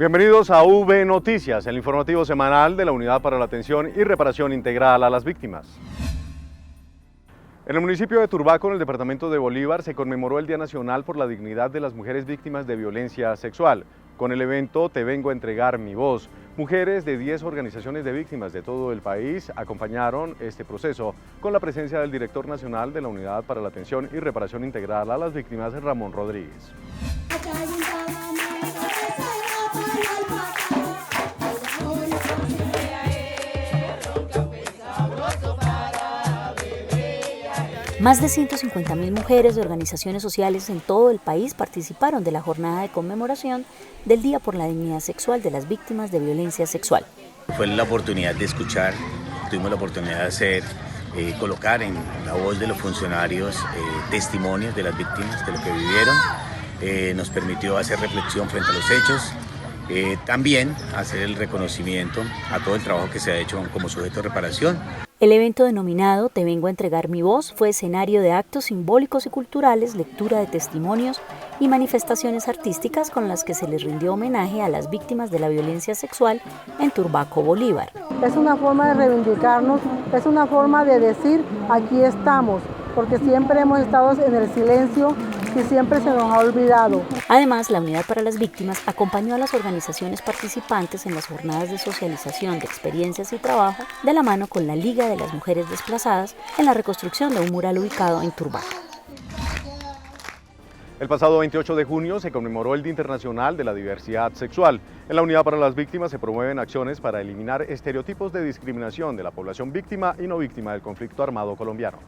Bienvenidos a V Noticias, el informativo semanal de la Unidad para la Atención y Reparación Integral a las Víctimas. En el municipio de Turbaco, en el departamento de Bolívar, se conmemoró el Día Nacional por la Dignidad de las Mujeres Víctimas de Violencia Sexual. Con el evento Te vengo a entregar mi voz, mujeres de 10 organizaciones de víctimas de todo el país acompañaron este proceso con la presencia del director nacional de la Unidad para la Atención y Reparación Integral a las Víctimas, Ramón Rodríguez. Más de 150.000 mujeres de organizaciones sociales en todo el país participaron de la jornada de conmemoración del Día por la Dignidad Sexual de las Víctimas de Violencia Sexual. Fue la oportunidad de escuchar, tuvimos la oportunidad de hacer, colocar en la voz de los funcionarios testimonios de las víctimas, de lo que vivieron, nos permitió hacer reflexión frente a los hechos, también hacer el reconocimiento a todo el trabajo que se ha hecho como sujeto de reparación. El evento denominado Te vengo a entregar mi voz fue escenario de actos simbólicos y culturales, lectura de testimonios y manifestaciones artísticas con las que se les rindió homenaje a las víctimas de la violencia sexual en Turbaco, Bolívar. Es una forma de reivindicarnos, es una forma de decir aquí estamos, porque siempre hemos estado en el silencio y siempre se nos ha olvidado. Además, la Unidad para las Víctimas acompañó a las organizaciones participantes en las jornadas de socialización de experiencias y trabajo de la mano con la Liga de las Mujeres Desplazadas en la reconstrucción de un mural ubicado en Turbaco. El pasado 28 de junio se conmemoró el Día Internacional de la Diversidad Sexual. En la Unidad para las Víctimas se promueven acciones para eliminar estereotipos de discriminación de la población víctima y no víctima del conflicto armado colombiano.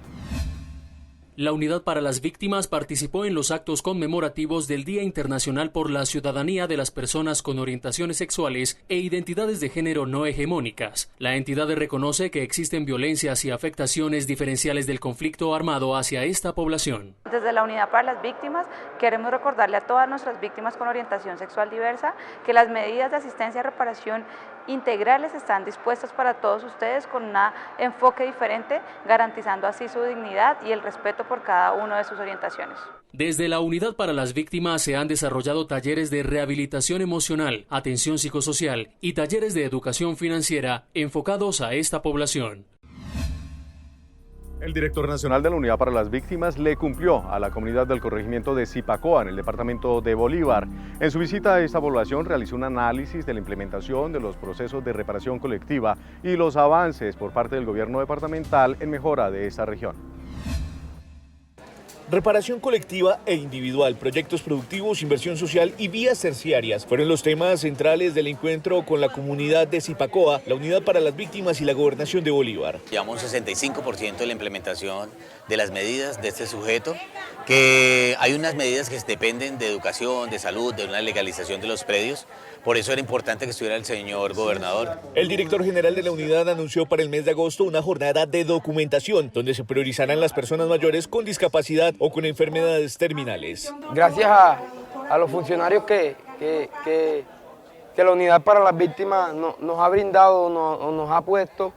La Unidad para las Víctimas participó en los actos conmemorativos del Día Internacional por la Ciudadanía de las Personas con Orientaciones Sexuales e Identidades de Género No Hegemónicas. La entidad reconoce que existen violencias y afectaciones diferenciales del conflicto armado hacia esta población. Desde la Unidad para las Víctimas queremos recordarle a todas nuestras víctimas con orientación sexual diversa que las medidas de asistencia y reparación integrales están dispuestas para todos ustedes con un enfoque diferente, garantizando así su dignidad y el respeto por cada una de sus orientaciones. Desde la Unidad para las Víctimas se han desarrollado talleres de rehabilitación emocional, atención psicosocial y talleres de educación financiera enfocados a esta población. El director nacional de la Unidad para las Víctimas le cumplió a la comunidad del corregimiento de Zipacoa, en el departamento de Bolívar. En su visita a esta población realizó un análisis de la implementación de los procesos de reparación colectiva y los avances por parte del gobierno departamental en mejora de esta región. Reparación colectiva e individual, proyectos productivos, inversión social y vías terciarias fueron los temas centrales del encuentro con la comunidad de Zipacoa, la Unidad para las Víctimas y la Gobernación de Bolívar. Llevamos un 65% de la implementación de las medidas de este sujeto, que hay unas medidas que dependen de educación, de salud, de una legalización de los predios. Por eso era importante que estuviera el señor gobernador. El director general de la unidad anunció para el mes de agosto una jornada de documentación, donde se priorizarán las personas mayores con discapacidad o con enfermedades terminales. Gracias a los funcionarios que la Unidad para las Víctimas nos ha brindado, nos ha puesto,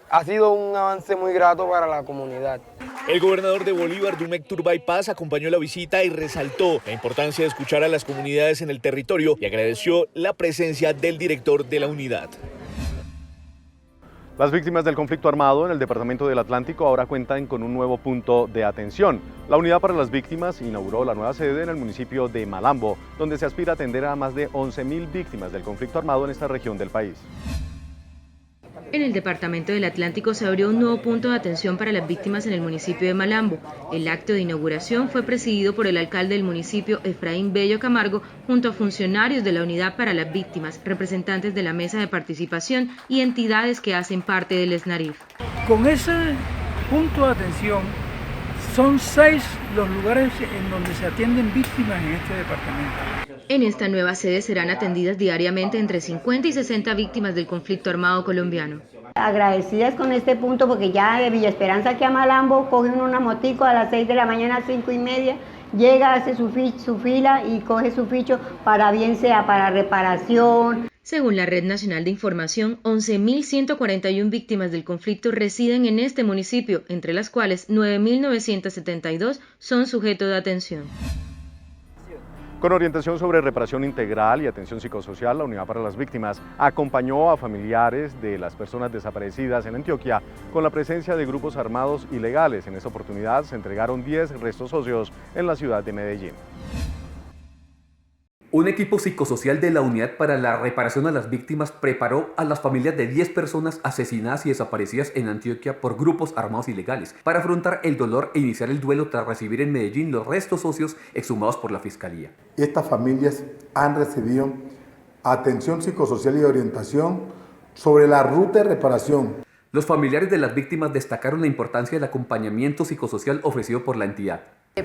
ha sido un avance muy grato para la comunidad. El gobernador de Bolívar, Dumec Turbay Paz, acompañó la visita y resaltó la importancia de escuchar a las comunidades en el territorio y agradeció la presencia del director de la unidad. Las víctimas del conflicto armado en el departamento del Atlántico ahora cuentan con un nuevo punto de atención. La Unidad para las Víctimas inauguró la nueva sede en el municipio de Malambo, donde se aspira a atender a más de 11.000 víctimas del conflicto armado en esta región del país. En el departamento del Atlántico se abrió un nuevo punto de atención para las víctimas en el municipio de Malambo. El acto de inauguración fue presidido por el alcalde del municipio, Efraín Bello Camargo, junto a funcionarios de la Unidad para las Víctimas, representantes de la Mesa de Participación y entidades que hacen parte del SNARIF. Con ese punto de atención, son 6 los lugares en donde se atienden víctimas en este departamento. En esta nueva sede serán atendidas diariamente entre 50 y 60 víctimas del conflicto armado colombiano. Agradecidas con este punto porque ya de Villa Esperanza aquí a Malambo cogen una motico a las 6 de la mañana, 5:30, llega, hace su fila y coge su ficho para bien sea para reparación. Según la Red Nacional de Información, 11.141 víctimas del conflicto residen en este municipio, entre las cuales 9.972 son sujetos de atención. Con orientación sobre reparación integral y atención psicosocial, la Unidad para las Víctimas acompañó a familiares de las personas desaparecidas en Antioquia con la presencia de grupos armados ilegales. En esta oportunidad se entregaron 10 restos óseos en la ciudad de Medellín. Un equipo psicosocial de la Unidad para la Reparación a las Víctimas preparó a las familias de 10 personas asesinadas y desaparecidas en Antioquia por grupos armados ilegales para afrontar el dolor e iniciar el duelo tras recibir en Medellín los restos óseos exhumados por la Fiscalía. Estas familias han recibido atención psicosocial y orientación sobre la ruta de reparación. Los familiares de las víctimas destacaron la importancia del acompañamiento psicosocial ofrecido por la entidad.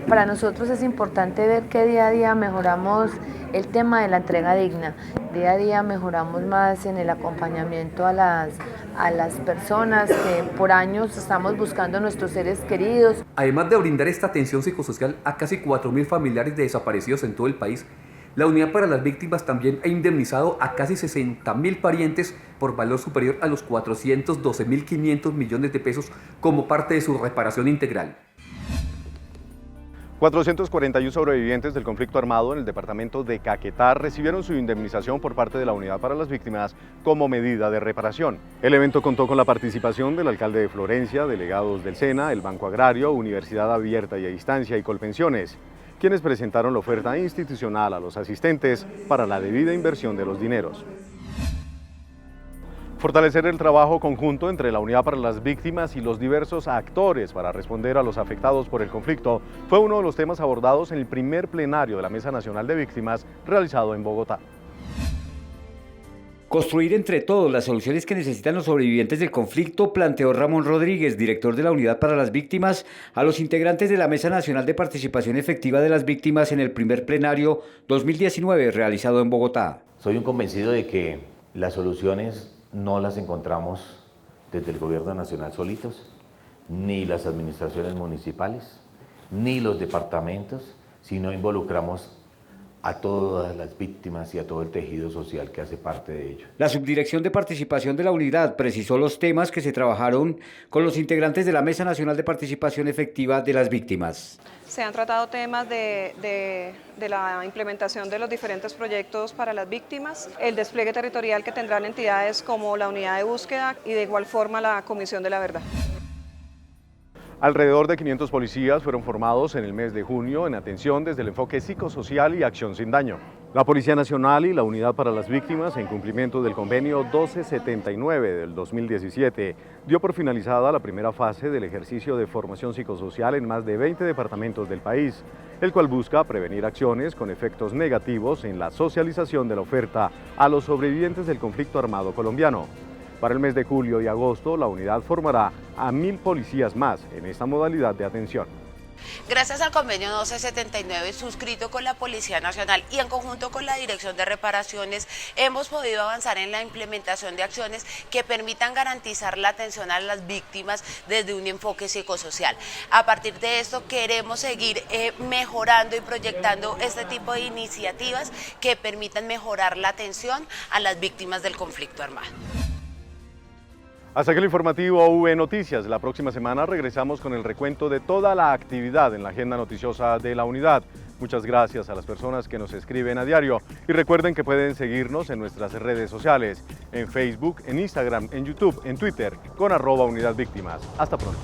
Para nosotros es importante ver que día a día mejoramos el tema de la entrega digna. Día a día mejoramos más en el acompañamiento a las personas que por años estamos buscando a nuestros seres queridos. Además de brindar esta atención psicosocial a casi 4.000 familiares de desaparecidos en todo el país, la Unidad para las Víctimas también ha indemnizado a casi 60.000 parientes por valor superior a los 412.500 millones de pesos como parte de su reparación integral. 441 sobrevivientes del conflicto armado en el departamento de Caquetá recibieron su indemnización por parte de la Unidad para las Víctimas como medida de reparación. El evento contó con la participación del alcalde de Florencia, delegados del SENA, el Banco Agrario, Universidad Abierta y a Distancia y Colpensiones, quienes presentaron la oferta institucional a los asistentes para la debida inversión de los dineros. Fortalecer el trabajo conjunto entre la Unidad para las Víctimas y los diversos actores para responder a los afectados por el conflicto fue uno de los temas abordados en el primer plenario de la Mesa Nacional de Víctimas realizado en Bogotá. Construir entre todos las soluciones que necesitan los sobrevivientes del conflicto, planteó Ramón Rodríguez, director de la Unidad para las Víctimas, a los integrantes de la Mesa Nacional de Participación Efectiva de las Víctimas en el primer plenario 2019 realizado en Bogotá. Soy un convencido de que las soluciones no las encontramos desde el gobierno nacional solitos, ni las administraciones municipales, ni los departamentos, sino involucramos a todas las víctimas y a todo el tejido social que hace parte de ello. La Subdirección de Participación de la Unidad precisó los temas que se trabajaron con los integrantes de la Mesa Nacional de Participación Efectiva de las Víctimas. Se han tratado temas de la implementación de los diferentes proyectos para las víctimas, el despliegue territorial que tendrán entidades como la Unidad de Búsqueda y de igual forma la Comisión de la Verdad. Alrededor de 500 policías fueron formados en el mes de junio en atención desde el enfoque psicosocial y acción sin daño. La Policía Nacional y la Unidad para las Víctimas, en cumplimiento del convenio 1279 del 2017, dio por finalizada la primera fase del ejercicio de formación psicosocial en más de 20 departamentos del país, el cual busca prevenir acciones con efectos negativos en la socialización de la oferta a los sobrevivientes del conflicto armado colombiano. Para el mes de julio y agosto, la unidad formará a 1.000 policías más en esta modalidad de atención. Gracias al convenio 1279 suscrito con la Policía Nacional y en conjunto con la Dirección de Reparaciones, hemos podido avanzar en la implementación de acciones que permitan garantizar la atención a las víctimas desde un enfoque psicosocial. A partir de esto queremos seguir mejorando y proyectando este tipo de iniciativas que permitan mejorar la atención a las víctimas del conflicto armado. Hasta aquí el informativo V Noticias. La próxima semana regresamos con el recuento de toda la actividad en la agenda noticiosa de la unidad. Muchas gracias a las personas que nos escriben a diario y recuerden que pueden seguirnos en nuestras redes sociales, en Facebook, en Instagram, en YouTube, en Twitter, con @UnidadVíctimas. Hasta pronto.